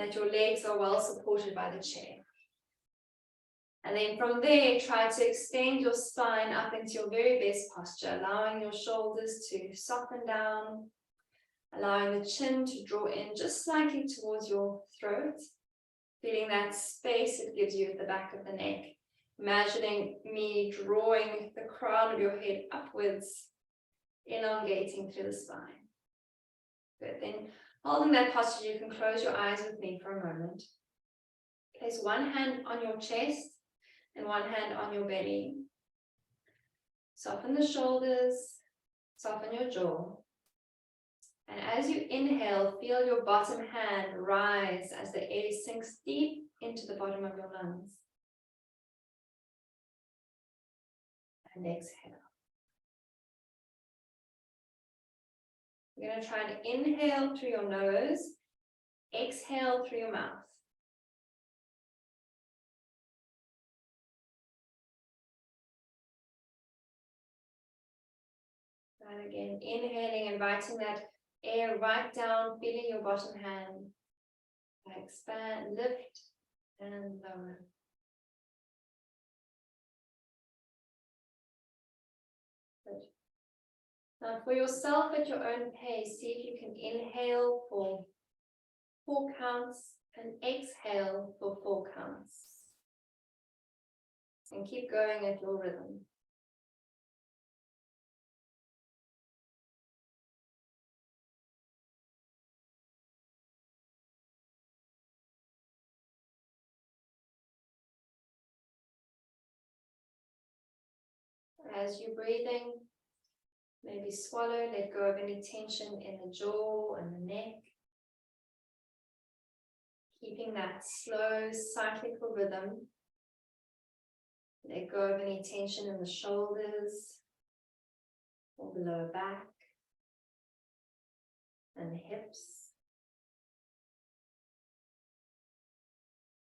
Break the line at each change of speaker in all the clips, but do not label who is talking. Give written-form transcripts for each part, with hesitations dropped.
that your legs are well supported by the chair. And then from there, try to extend your spine up into your very best posture, allowing your shoulders to soften down, allowing the chin to draw in just slightly towards your throat, feeling that space it gives you at the back of the neck. Imagining me drawing the crown of your head upwards, elongating through the spine. Good. Then, holding that posture, you can close your eyes with me for a moment. Place one hand on your chest and one hand on your belly. Soften the shoulders, soften your jaw. And as you inhale, feel your bottom hand rise as the air sinks deep into the bottom of your lungs. And exhale. You're going to try to inhale through your nose, exhale through your mouth. And again, inhaling, inviting that air right down, feeling your bottom hand. Expand, lift, and lower. Good. Now for yourself at your own pace, see if you can inhale for 4 counts and exhale for 4 counts. And keep going at your rhythm. As you're breathing, maybe swallow, let go of any tension in the jaw and the neck. Keeping that slow cyclical rhythm. Let go of any tension in the shoulders or the lower back and the hips.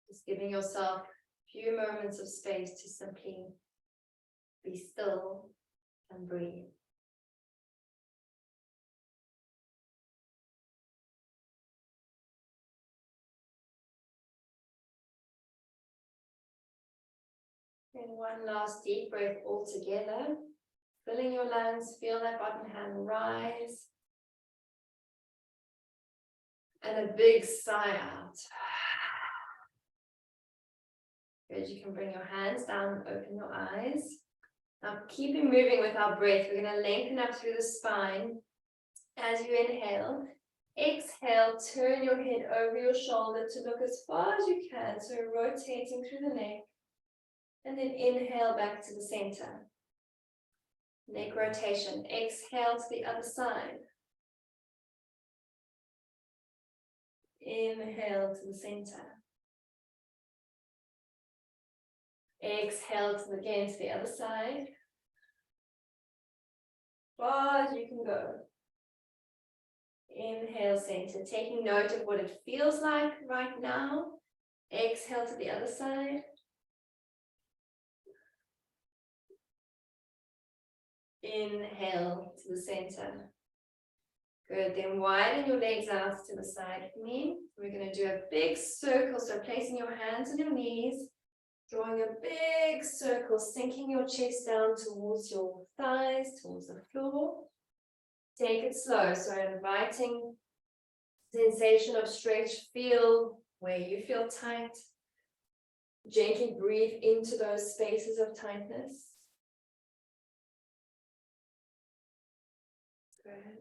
Just giving yourself a few moments of space to simply be still and breathe. And one last deep breath all together. Filling your lungs, feel that bottom hand rise. And a big sigh out. Good, you can bring your hands down, open your eyes. Now keeping moving with our breath, we're going to lengthen up through the spine. As you inhale, exhale, turn your head over your shoulder to look as far as you can, so rotating through the neck. And then inhale back to the center. Neck rotation. Exhale to the other side. Inhale to the center. Exhale to the other side. Far as you can go. Inhale, center. Taking note of what it feels like right now. Exhale to the other side. Inhale to the center. Good, then widen your legs out to the side for me. We're going to do a big circle, so placing your hands on your knees, drawing a big circle, sinking your chest down towards your thighs, towards the floor. Take it slow, so inviting sensation of stretch, feel where you feel tight. Gently breathe into those spaces of tightness. Good.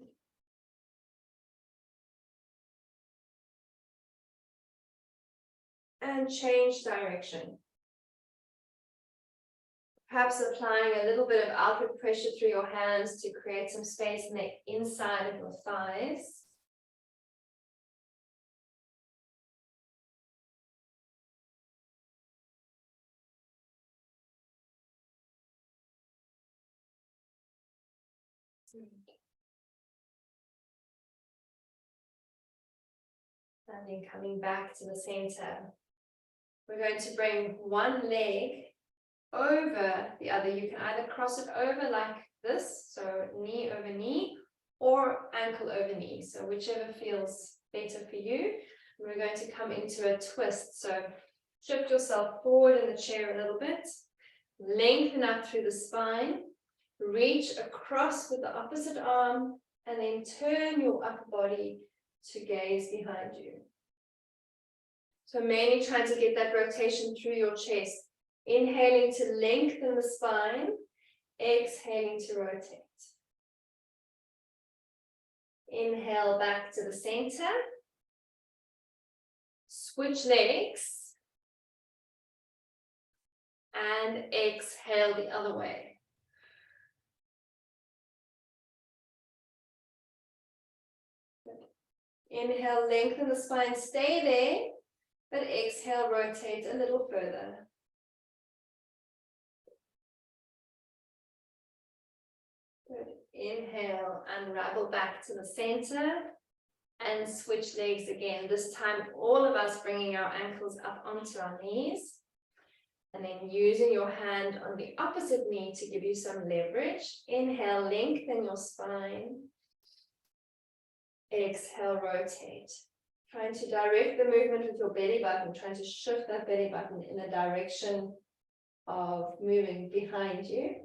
And change direction. Perhaps applying a little bit of outward pressure through your hands to create some space in the inside of your thighs. And then coming back to the center. We're going to bring one leg over the other. You can either cross it over like this, so knee over knee, or ankle over knee, so whichever feels better for you. We're going to come into a twist. So shift yourself forward in the chair a little bit. Lengthen up through the spine. Reach across with the opposite arm. And then turn your upper body to gaze behind you. So mainly trying to get that rotation through your chest. Inhaling to lengthen the spine. Exhaling to rotate. Inhale back to the center. Switch legs. And exhale the other way. Inhale, lengthen the spine, stay there, but exhale, rotate a little further. Good. Inhale, unravel back to the center and switch legs again. This time, all of us bringing our ankles up onto our knees. And then using your hand on the opposite knee to give you some leverage. Inhale, lengthen your spine. Exhale, rotate. Trying to direct the movement with your belly button, trying to shift that belly button in the direction of moving behind you.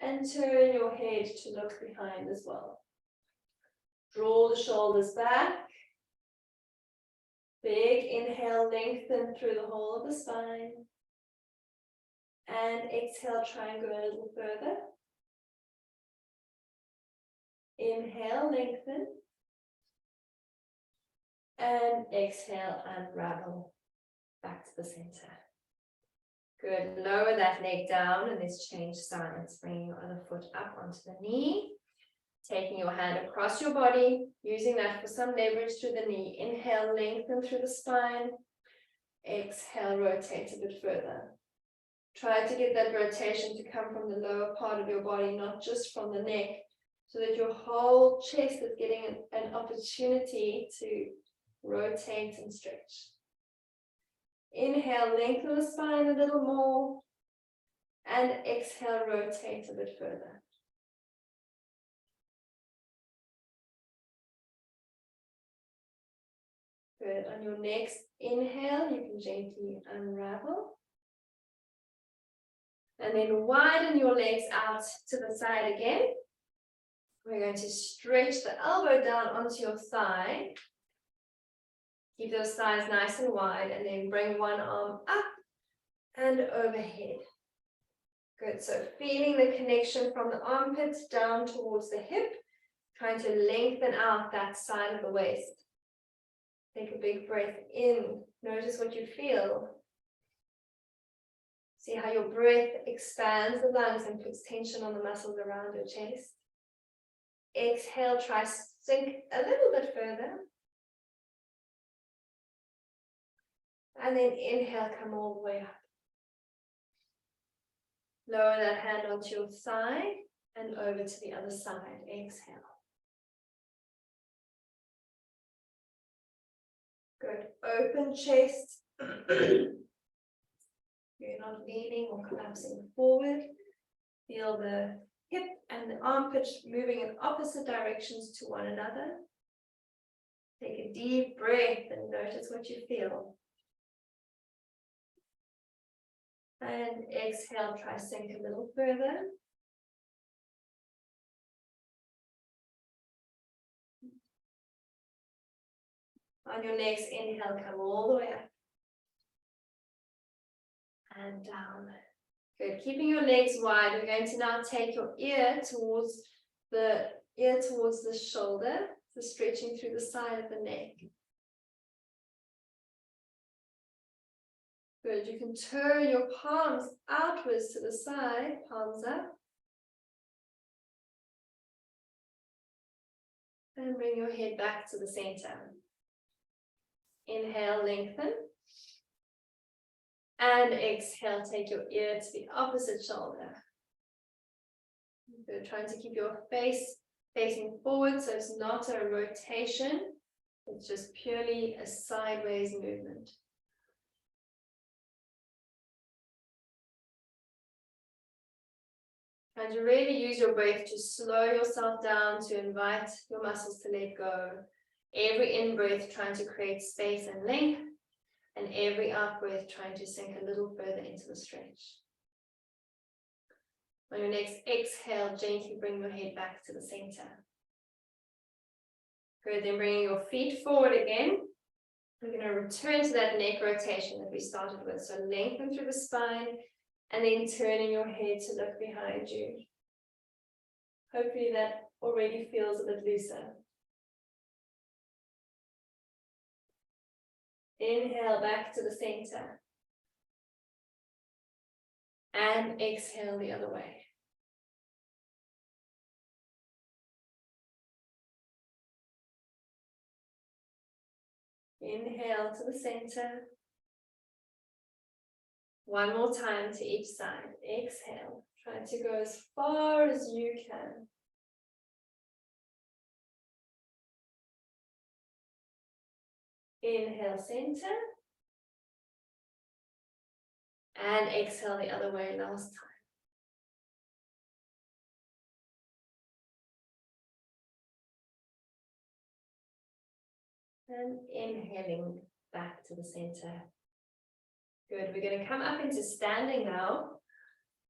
And turn your head to look behind as well. Draw the shoulders back. Big inhale, lengthen through the whole of the spine. And exhale, try and go a little further. Inhale, lengthen. And exhale, unravel back to the center. Good. Lower that leg down and let's change sides. Bringing your other foot up onto the knee. Taking your hand across your body. Using that for some leverage through the knee. Inhale, lengthen through the spine. Exhale, rotate a bit further. Try to get that rotation to come from the lower part of your body, not just from the neck, so that your whole chest is getting an opportunity to rotate and stretch. Inhale, lengthen the spine a little more, and exhale, rotate a bit further. Good. On your next inhale, you can gently unravel. And then widen your legs out to the side again. We're going to stretch the elbow down onto your thigh. Keep those thighs nice and wide, and then bring one arm up and overhead. Good. So feeling the connection from the armpits down towards the hip, trying to lengthen out that side of the waist. Take a big breath in. Notice what you feel. See how your breath expands the lungs and puts tension on the muscles around your chest. Exhale, try sink a little bit further. And then inhale, come all the way up. Lower that hand onto your thigh and over to the other side. Exhale. Good. Open chest. You're not leaning or collapsing forward. Feel the hip and the armpit moving in opposite directions to one another. Take a deep breath and notice what you feel. And exhale, try sink a little further. On your next inhale, come all the way up. And down. Good. Keeping your legs wide, we're going to now take your ear towards the shoulder, so stretching through the side of the neck. Good. You can turn your palms outwards to the side, palms up. And bring your head back to the center. Inhale, lengthen. And exhale, take your ear to the opposite shoulder. Good. Trying to keep your face facing forward, so it's not a rotation. It's just purely a sideways movement. And to really use your breath to slow yourself down, to invite your muscles to let go. Every in-breath trying to create space and length, and every out-breath trying to sink a little further into the stretch. On your next exhale, gently bring your head back to the center. Good, then bringing your feet forward again. We're going to return to that neck rotation that we started with. So lengthen through the spine, and then turning your head to look behind you. Hopefully that already feels a bit looser. Inhale back to the center. And exhale the other way. Inhale to the center. One more time to each side. Exhale. Try to go as far as you can. Inhale, center. And exhale the other way last time. And inhaling back to the center. Good. We're going to come up into standing now.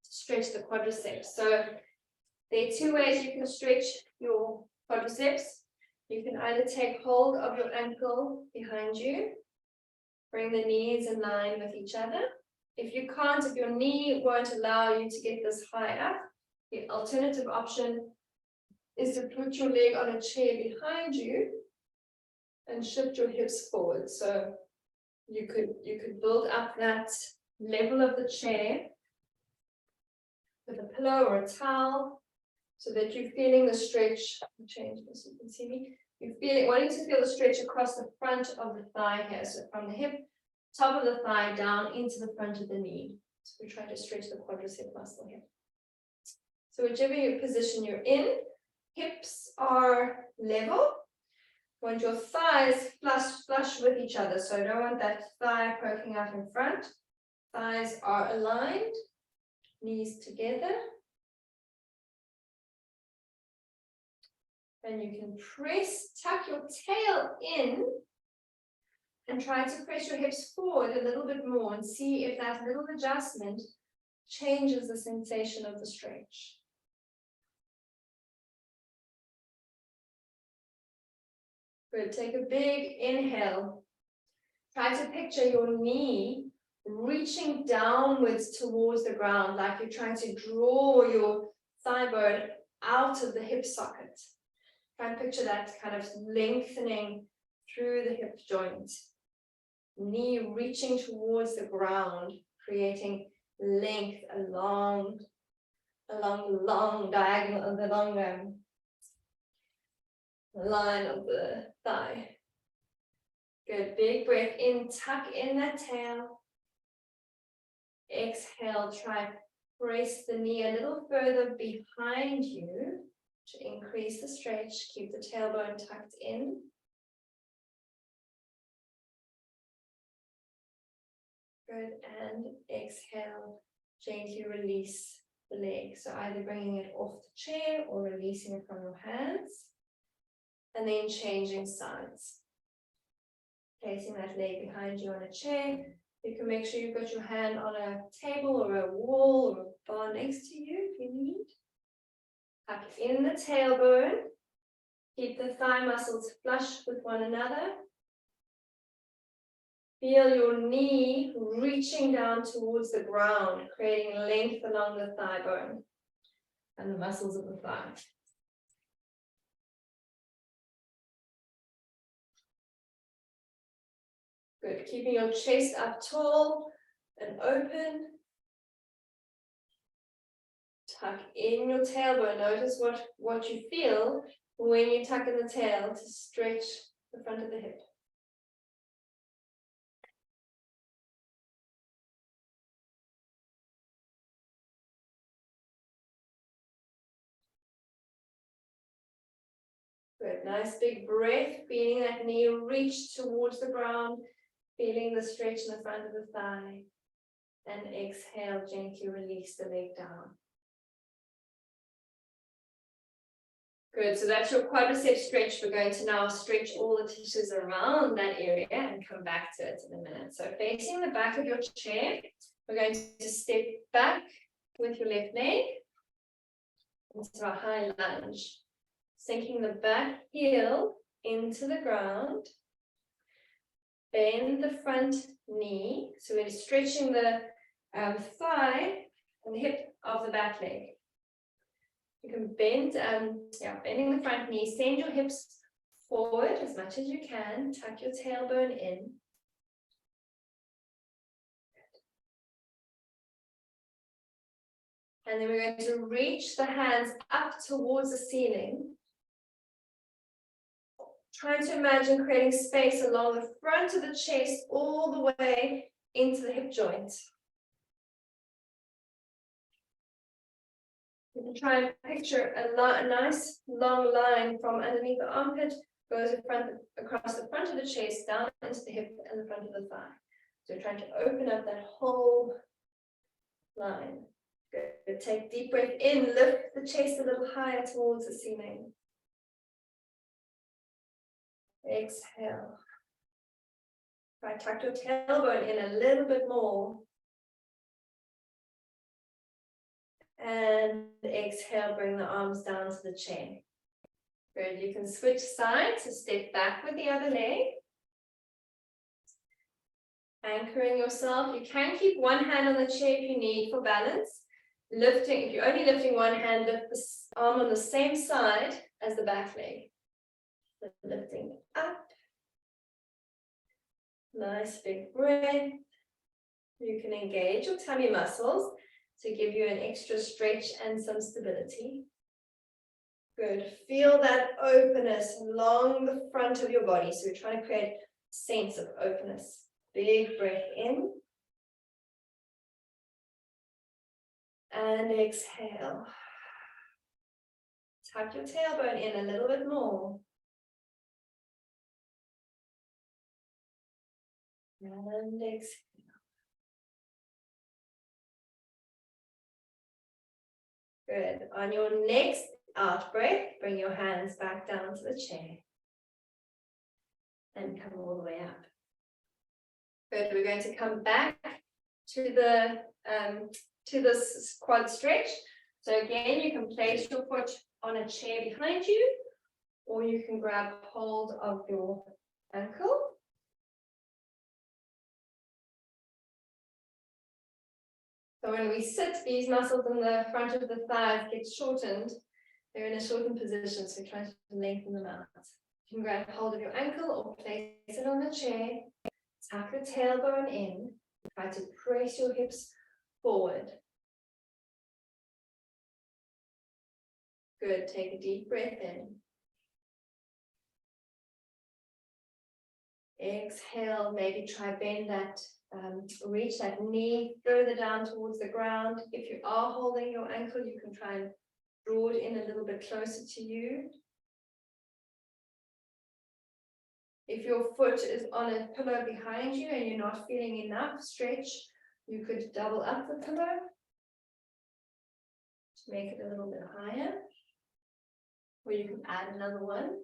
Stretch the quadriceps. So there are two ways you can stretch your quadriceps. You can either take hold of your ankle behind you, bring the knees in line with each other. If you can't, if your knee won't allow you to get this high up, the alternative option is to put your leg on a chair behind you and shift your hips forward. So you could build up that level of the chair with a pillow or a towel so that you're feeling the stretch. I'll change this so you can see me. You're wanting to feel the stretch across the front of the thigh here. So from the hip, top of the thigh down into the front of the knee. So we're trying to stretch the quadricep muscle here. So whichever position you're in, hips are level. You want your thighs flush with each other. So I don't want that thigh poking out in front. Thighs are aligned, knees together. And you can tuck your tail in and try to press your hips forward a little bit more and see if that little adjustment changes the sensation of the stretch. Good, take a big inhale. Try to picture your knee reaching downwards towards the ground, like you're trying to draw your thigh bone out of the hip socket. Try and picture that kind of lengthening through the hip joint. Knee reaching towards the ground, creating length along the long diagonal of the long line of the thigh. Good, big breath in, tuck in that tail. Exhale, try press the knee a little further behind you to increase the stretch. Keep the tailbone tucked in. Good, and exhale, gently release the leg. So either bringing it off the chair or releasing it from your hands. And then changing sides. Placing that leg behind you on a chair. You can make sure you've got your hand on a table or a wall or a bar next to you if you need. Tuck in the tailbone. Keep the thigh muscles flush with one another. Feel your knee reaching down towards the ground, creating length along the thigh bone and the muscles of the thigh. Good, keeping your chest up tall and open. Tuck in your tailbone. Notice what you feel when you tuck in the tail to stretch the front of the hip. Good, nice big breath, feeling that knee reach towards the ground, feeling the stretch in the front of the thigh. And exhale, gently release the leg down. Good, so that's your quadricep stretch. We're going to now stretch all the tissues around that area and come back to it in a minute. So facing the back of your chair, we're going to step back with your left leg into a high lunge, sinking the back heel into the ground. Bend the front knee, so we're stretching the thigh and the hip of the back leg. You can bend, bending the front knee, send your hips forward as much as you can, tuck your tailbone in. And then we're going to reach the hands up towards the ceiling. Trying to imagine creating space along the front of the chest all the way into the hip joint. You can try and picture a nice long line from underneath the armpit, goes across the front of the chest, down into the hip and the front of the thigh. So you're trying to open up that whole line. Good. Take a deep breath in, lift the chest a little higher towards the ceiling. Exhale. Try to tuck your tailbone in a little bit more. And exhale, bring the arms down to the chair. Good, you can switch sides, so step back with the other leg. Anchoring yourself, you can keep one hand on the chair if you need for balance. Lifting, if you're only lifting one hand, lift the arm on the same side as the back leg. So lifting up. Nice big breath. You can engage your tummy muscles to give you an extra stretch and some stability. Good. Feel that openness along the front of your body. So we're trying to create a sense of openness. Big breath in. And exhale. Tuck your tailbone in a little bit more. And exhale. Good. On your next out breath, bring your hands back down to the chair. And come all the way up. Good. We're going to come back to the quad stretch. So again, you can place your foot on a chair behind you, or you can grab hold of your ankle. So when we sit, these muscles in the front of the thighs get shortened. They're in a shortened position, so try to lengthen them out. You can grab hold of your ankle or place it on the chair. Tuck the tailbone in. Try to press your hips forward. Good. Take a deep breath in. Exhale. Maybe try bend that. Reach that knee further down towards the ground. If you are holding your ankle, you can try and draw it in a little bit closer to you. If your foot is on a pillow behind you and you're not feeling enough stretch, you could double up the pillow to make it a little bit higher. Or you can add another one.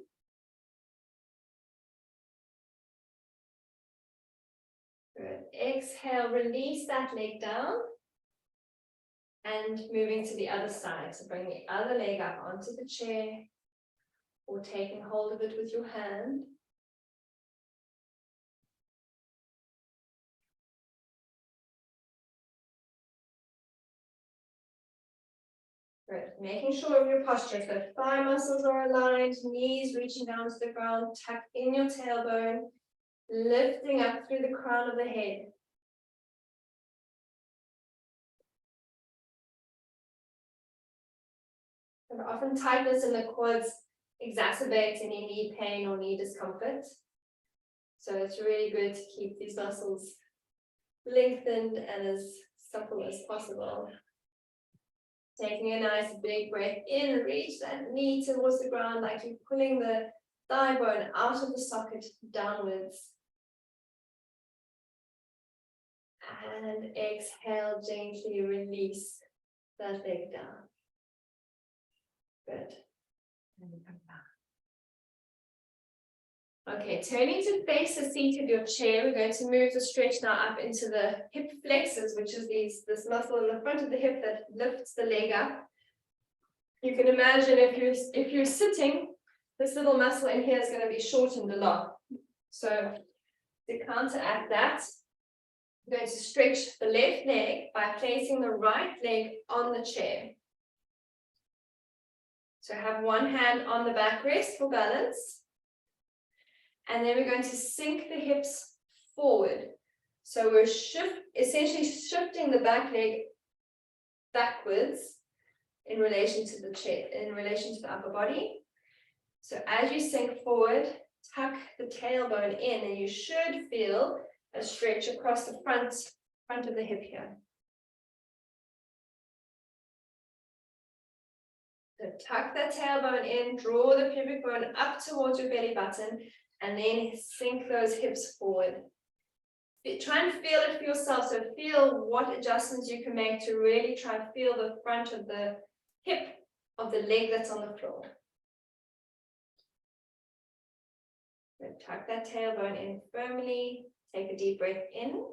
Good. Exhale, release that leg down. And moving to the other side. So bring the other leg up onto the chair or taking hold of it with your hand. Good. Making sure of your posture. So thigh muscles are aligned, knees reaching down to the ground, tuck in your tailbone, lifting up through the crown of the head. And often tightness in the quads exacerbates any knee pain or knee discomfort. So it's really good to keep these muscles lengthened and as supple as possible. Taking a nice big breath in, reach that knee towards the ground like you're pulling the thigh bone out of the socket downwards. And exhale, gently release that leg down. Good. And come back. Okay, turning to face the seat of your chair, we're going to move the stretch now up into the hip flexors, which is this muscle in the front of the hip that lifts the leg up. You can imagine if you're sitting, this little muscle in here is going to be shortened a lot. So to counteract that, I'm going to stretch the left leg by placing the right leg on the chair. So have one hand on the backrest for balance. And then we're going to sink the hips forward. So we're essentially shifting the back leg backwards in relation to the chair, in relation to the upper body. So as you sink forward, tuck the tailbone in, and you should feel a stretch across the front of the hip here. So tuck that tailbone in, draw the pubic bone up towards your belly button, and then sink those hips forward. Try and feel it for yourself. So feel what adjustments you can make to really try and feel the front of the hip of the leg that's on the floor. So tuck that tailbone in firmly. Take a deep breath in.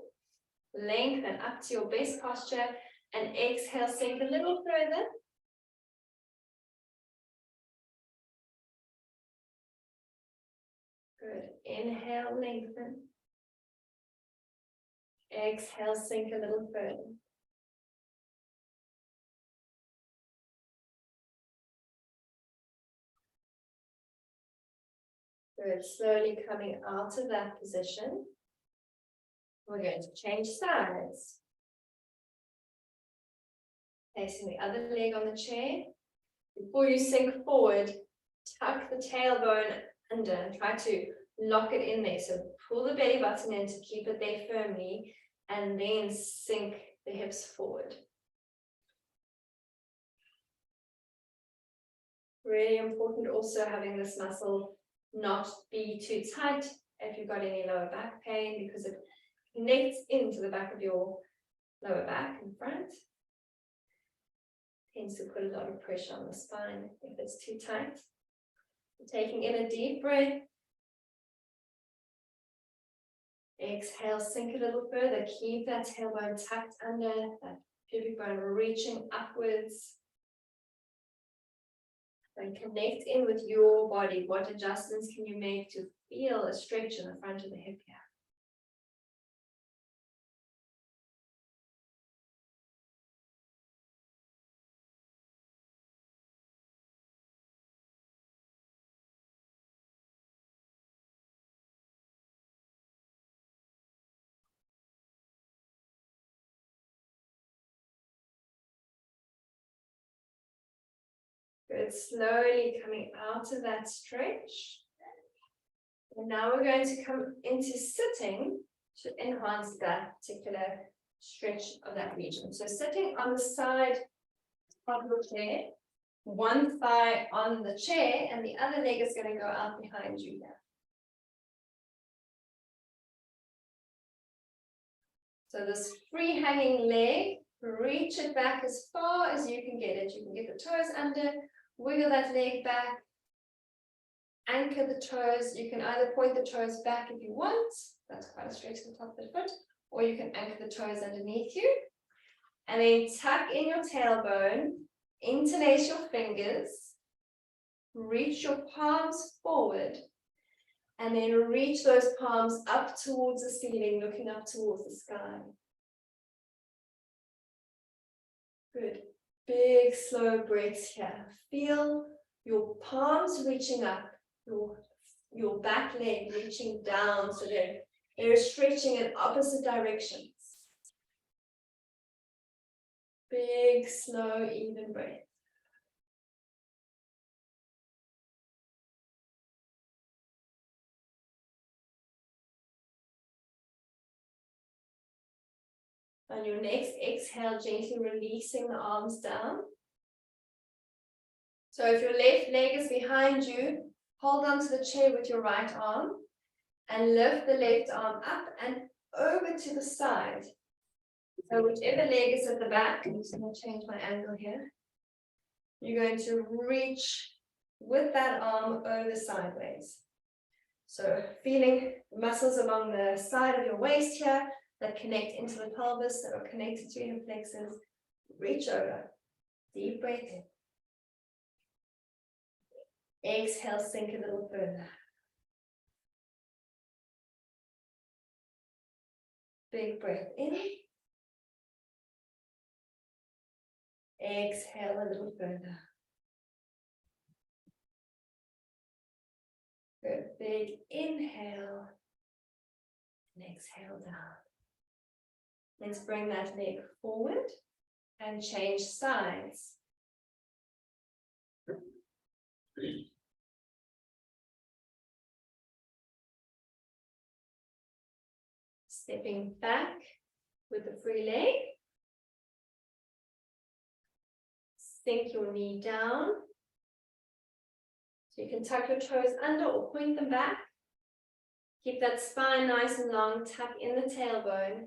Lengthen up to your best posture. And exhale, sink a little further. Good. Inhale, lengthen. Exhale, sink a little further. Good. Slowly coming out of that position. We're going to change sides. Placing the other leg on the chair. Before you sink forward, tuck the tailbone under and try to lock it in there. So pull the belly button in to keep it there firmly, and then sink the hips forward. Really important also having this muscle not be too tight if you've got any lower back pain, because it connects into the back of your lower back in front. Tends to put a lot of pressure on the spine if it's too tight. Taking in a deep breath. Exhale, sink a little further. Keep that tailbone tucked under, that pubic bone reaching upwards. And connect in with your body. What adjustments can you make to feel a stretch in the front of the hip here? Good. Slowly coming out of that stretch. And now we're going to come into sitting to enhance that particular stretch of that region. So sitting on the side of your chair, one thigh on the chair, and the other leg is going to go out behind you here. So this free hanging leg, reach it back as far as you can get it. You can get the toes under, wiggle that leg back, anchor the toes. You can either point the toes back if you want, that's quite a stretch to the top of the foot, or you can anchor the toes underneath you. And then tuck in your tailbone, interlace your fingers, reach your palms forward, and then reach those palms up towards the ceiling, looking up towards the sky. Good. Big, slow breaths here. Feel your palms reaching up, your back leg reaching down, so they're stretching in opposite directions. Big, slow, even breath. On your next exhale, gently releasing the arms down. So if your left leg is behind you, hold onto the chair with your right arm and lift the left arm up and over to the side. So whichever leg is at the back, I'm just going to change my angle here. You're going to reach with that arm over sideways. So feeling muscles along the side of your waist here that connect into the pelvis, that are connected to your hip flexors. Reach over. Deep breath in. Exhale, sink a little further. Big breath in. Exhale a little further. Good. Big inhale. And exhale down. Let's bring that leg forward and change sides. Stepping back with the free leg. Sink your knee down. So you can tuck your toes under or point them back. Keep that spine nice and long, tuck in the tailbone.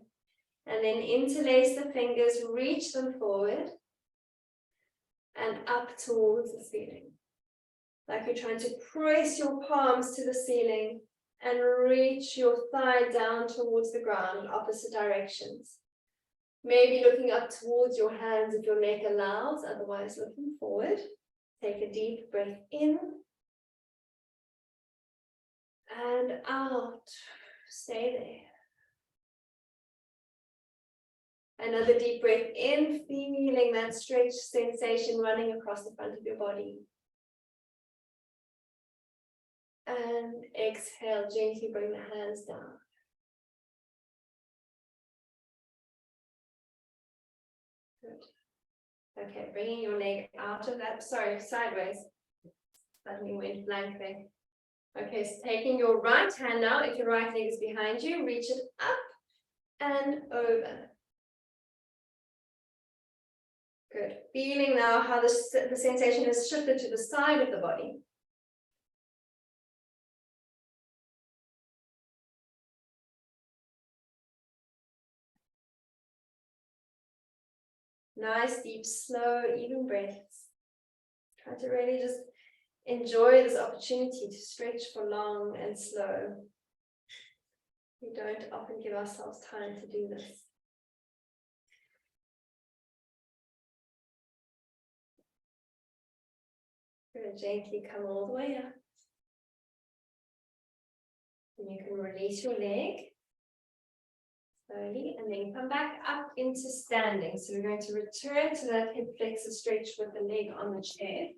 And then interlace the fingers, reach them forward and up towards the ceiling. Like you're trying to press your palms to the ceiling and reach your thigh down towards the ground in opposite directions. Maybe looking up towards your hands if your neck allows, otherwise looking forward. Take a deep breath in and out. Stay there. Another deep breath in, feeling that stretch sensation running across the front of your body. And exhale, gently bring the hands down. Good. Okay, bringing your leg out of that, sideways. Suddenly went blank there. Okay, so taking your right hand now, if your right leg is behind you, reach it up and over. Good. Feeling now how the sensation is shifted to the side of the body. Nice, deep, slow, even breaths. Try to really just enjoy this opportunity to stretch for long and slow. We don't often give ourselves time to do this. Good. Gently come all the way up. And you can release your leg slowly and then come back up into standing. So we're going to return to that hip flexor stretch with the leg on the chair.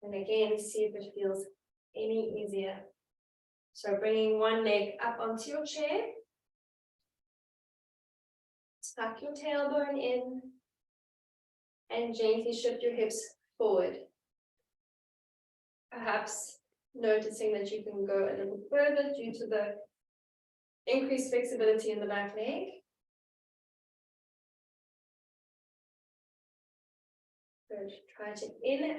And again, see if it feels any easier. So bringing one leg up onto your chair. Tuck your tailbone in and gently shift your hips forward. Perhaps noticing that you can go a little further due to the increased flexibility in the back leg. Good. Try to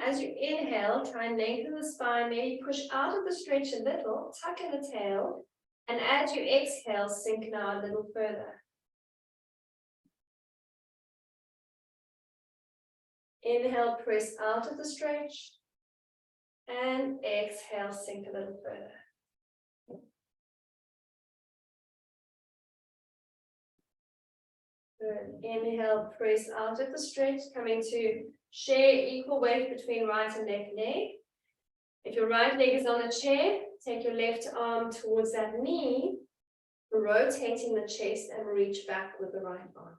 as you inhale, try and lengthen the spine, maybe push out of the stretch a little, tuck in the tail, and as you exhale, sink now a little further. Inhale, press out of the stretch, and exhale, sink a little further. Good. Inhale, press out of the stretch, coming to share equal weight between right and left leg. If your right leg is on the chair, take your left arm towards that knee, rotating the chest and reach back with the right arm.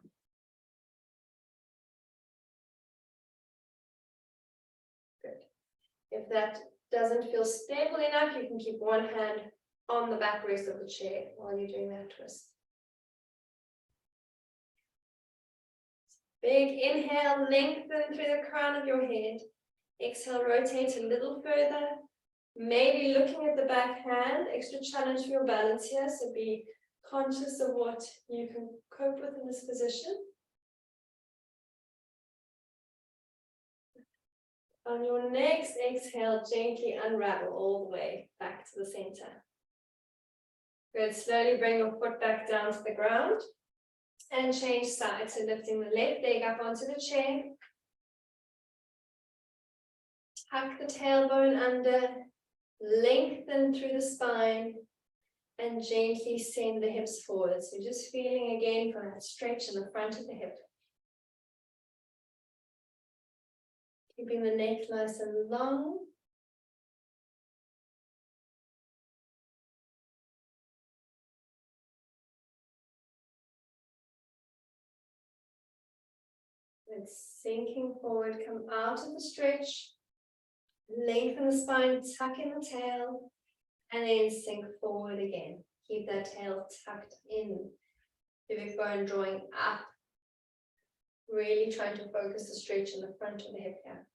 Good. If that doesn't feel stable enough, you can keep one hand on the backrest of the chair while you're doing that twist. Big inhale, lengthen through the crown of your head. Exhale, rotate a little further. Maybe looking at the back hand, extra challenge for your balance here. So be conscious of what you can cope with in this position. On your next exhale, gently unravel all the way back to the center. Good. Slowly bring your foot back down to the ground and change sides. So lifting the left leg up onto the chair. tuck the tailbone under, lengthen through the spine, and gently send the hips forward. So just feeling again for that stretch in the front of the hip. Keeping the neck nice and long. And sinking forward, come out of the stretch. Lengthen the spine, tuck in the tail, and then sink forward again. Keep that tail tucked in. Pelvic bone drawing up. Really trying to focus the stretch in the front of the hip here.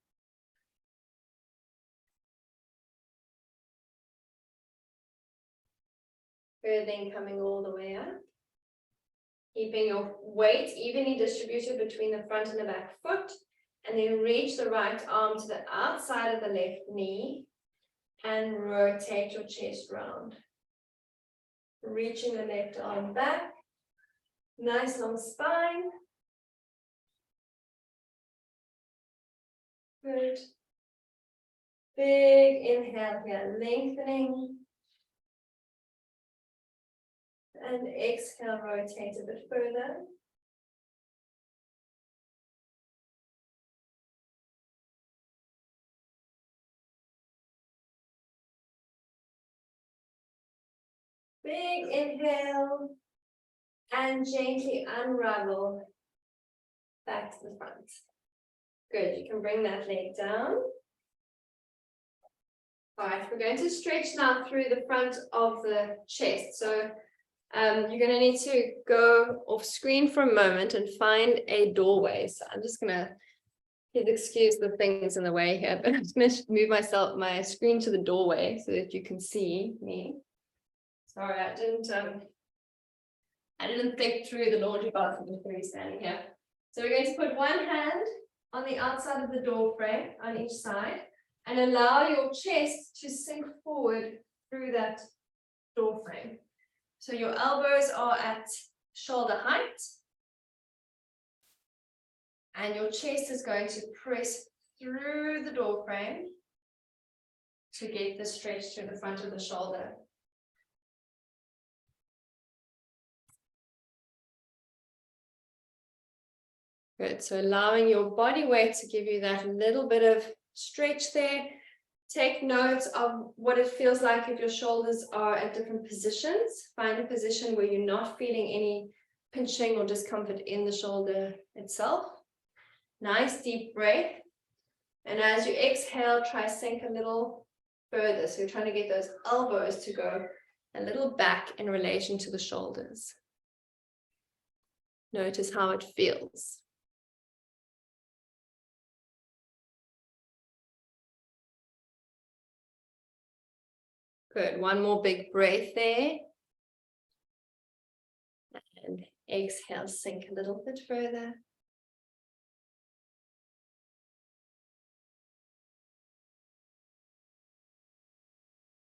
Good, then coming all the way up. Keeping your weight evenly distributed between the front and the back foot. And then reach the right arm to the outside of the left knee. And rotate your chest round. Reaching the left arm back. Nice long spine. Good. Big inhale here, lengthening. And exhale, rotate a bit further. Big inhale. And gently unravel back to the front. Good, you can bring that leg down. All right, we're going to stretch now through the front of the chest. So you're going to need to go off screen for a moment and find a doorway. So I'm just going to, please excuse the things in the way here, but I'm just going to move my screen to the doorway so that you can see me. Sorry, I didn't think through the laundry bathroom before you're standing here. So we're going to put one hand on the outside of the door frame on each side and allow your chest to sink forward through that door frame. So your elbows are at shoulder height and your chest is going to press through the door frame to get the stretch to the front of the shoulder. Good, so allowing your body weight to give you that little bit of stretch there. Take note of what it feels like if your shoulders are at different positions. Find a position where you're not feeling any pinching or discomfort in the shoulder itself. Nice deep breath. And as you exhale, try sink a little further. So you're trying to get those elbows to go a little back in relation to the shoulders. Notice how it feels. Good, one more big breath there. And exhale, sink a little bit further.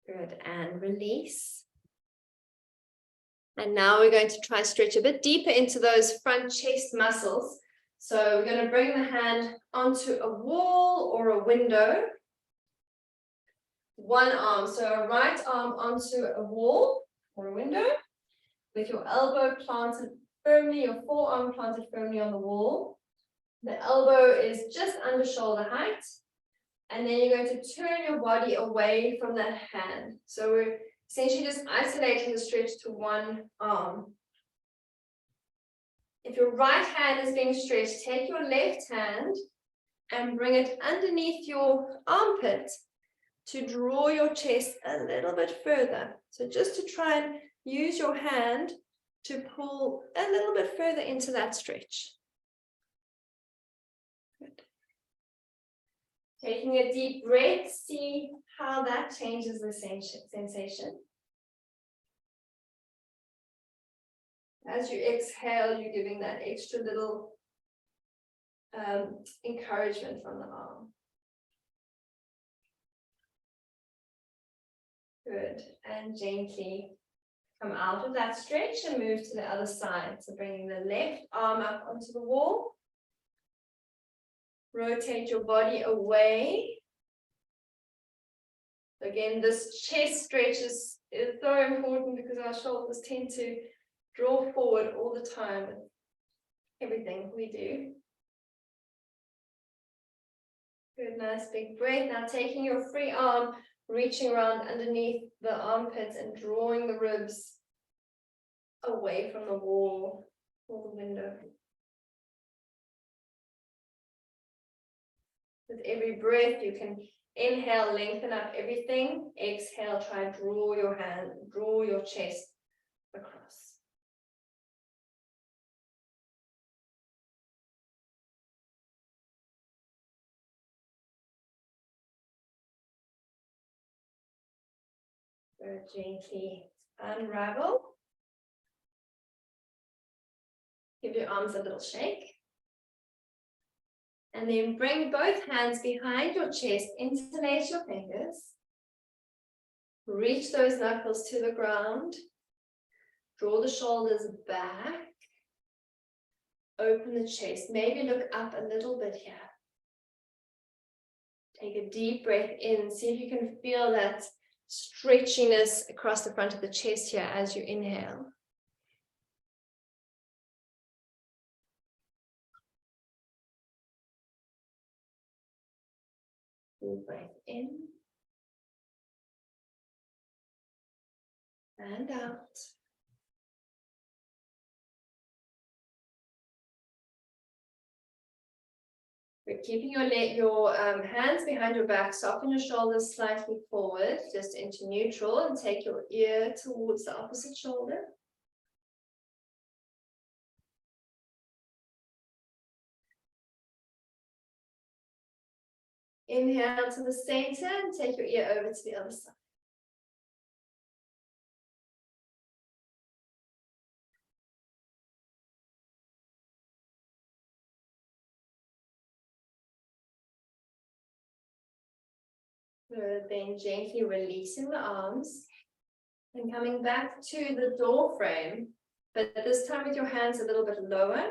Good, and release. And now we're going to try and stretch a bit deeper into those front chest muscles. So we're going to bring the hand onto a wall or a window. One arm, so a right arm onto a wall or a window with your elbow planted firmly, your forearm planted firmly on the wall. The elbow is just under shoulder height. And then you're going to turn your body away from that hand. So we're essentially just isolating the stretch to one arm. If your right hand is being stretched, take your left hand and bring it underneath your armpit to draw your chest a little bit further. So just to try and use your hand to pull a little bit further into that stretch. Good. Taking a deep breath, see how that changes the sensation. As you exhale, you're giving that extra little encouragement from the arm. Good, and gently come out of that stretch and move to the other side. So bringing the left arm up onto the wall. Rotate your body away Again, this chest stretch is so important because our shoulders tend to draw forward all the time with everything we do. Good, nice big breath. Now taking your free arm, reaching around underneath the armpits and drawing the ribs away from the wall or the window. With every breath, you can inhale, lengthen up everything. Exhale, try and draw your hand, draw your chest across. Very gently unravel. Give your arms a little shake. And then bring both hands behind your chest, interlace your fingers. Reach those knuckles to the ground. Draw the shoulders back. Open the chest. Maybe look up a little bit here. Take a deep breath in. See if you can feel that stretchiness across the front of the chest here as you inhale. Full breath in and out. We're keeping your hands behind your back, soften your shoulders slightly forward, just into neutral, and take your ear towards the opposite shoulder. Inhale to the center and take your ear over to the other side. Good, then gently releasing the arms and coming back to the door frame, but this time with your hands a little bit lower.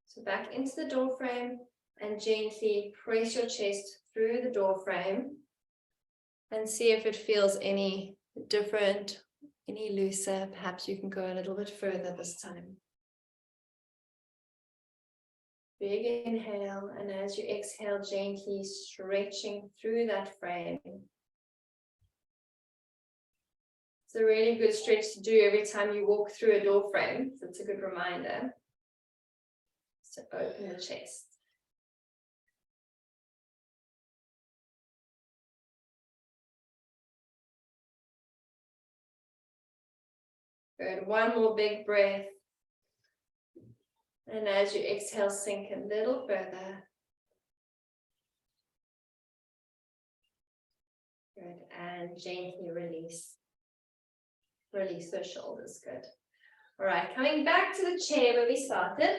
So back into the door frame and gently press your chest through the door frame and see if it feels any different, any looser. Perhaps you can go a little bit further this time. Big inhale, and as you exhale, gently stretching through that frame. It's a really good stretch to do every time you walk through a door frame. So it's a good reminder to open the chest. Good. One more big breath. And as you exhale, sink a little further. Good. And gently release. Release those shoulders. Good. All right. Coming back to the chair where we started.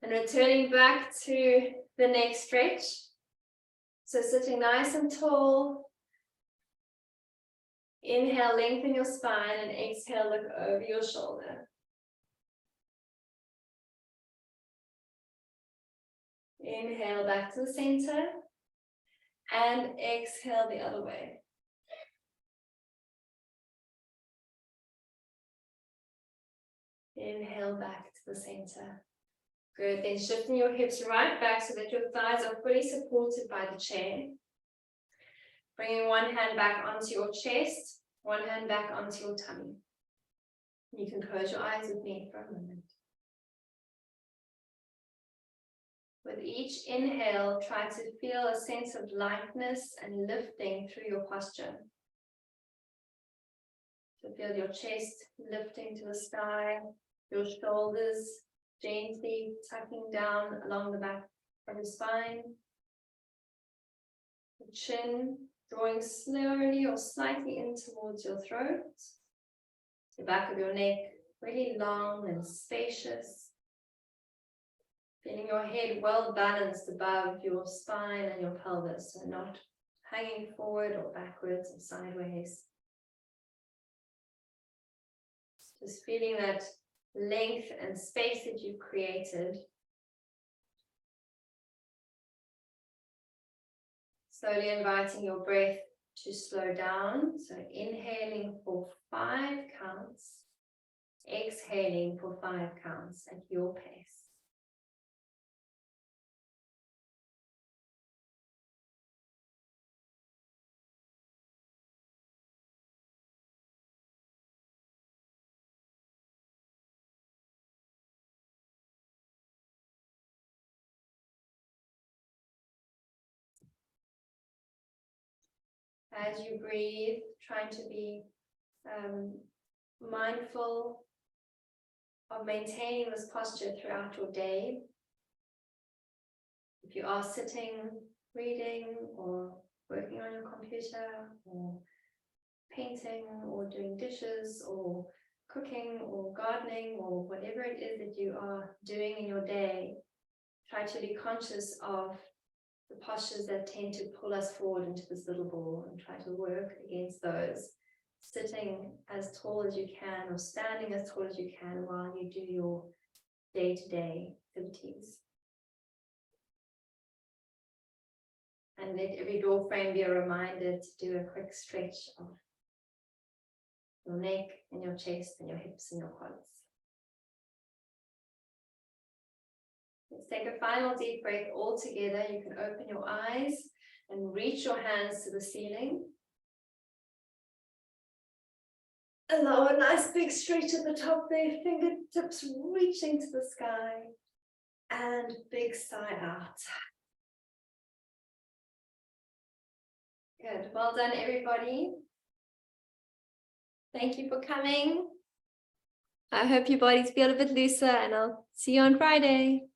And returning back to the neck stretch. So sitting nice and tall. Inhale, lengthen your spine, and exhale, look over your shoulder. Inhale back to the center. And exhale the other way. Inhale back to the center. Good, then shifting your hips right back so that your thighs are fully supported by the chair. Bringing one hand back onto your chest, one hand back onto your tummy. You can close your eyes with me for a moment. With each inhale, try to feel a sense of lightness and lifting through your posture. So feel your chest lifting to the sky, your shoulders gently tucking down along the back of your spine. The chin drawing slowly or slightly in towards your throat. The back of your neck really long and spacious. Feeling your head well balanced above your spine and your pelvis, so not hanging forward or backwards or sideways. Just feeling that length and space that you've created. Slowly inviting your breath to slow down. So inhaling for 5 counts, exhaling for 5 counts at your pace. As you breathe, trying to be mindful of maintaining this posture throughout your day. If you are sitting, reading, or working on your computer, or painting, or doing dishes, or cooking, or gardening, or whatever it is that you are doing in your day, try to be conscious of the postures that tend to pull us forward into this little ball, and try to work against those, sitting as tall as you can or standing as tall as you can while you do your day-to-day activities. And let every door frame be a reminder to do a quick stretch of your neck and your chest and your hips and your quads. Let's take a final deep breath all together. You can open your eyes and reach your hands to the ceiling. Allow a nice big stretch at the top there, fingertips reaching to the sky, and big sigh out. Good, well done everybody. Thank you for coming. I hope your bodies feel a bit looser, and I'll see you on Friday.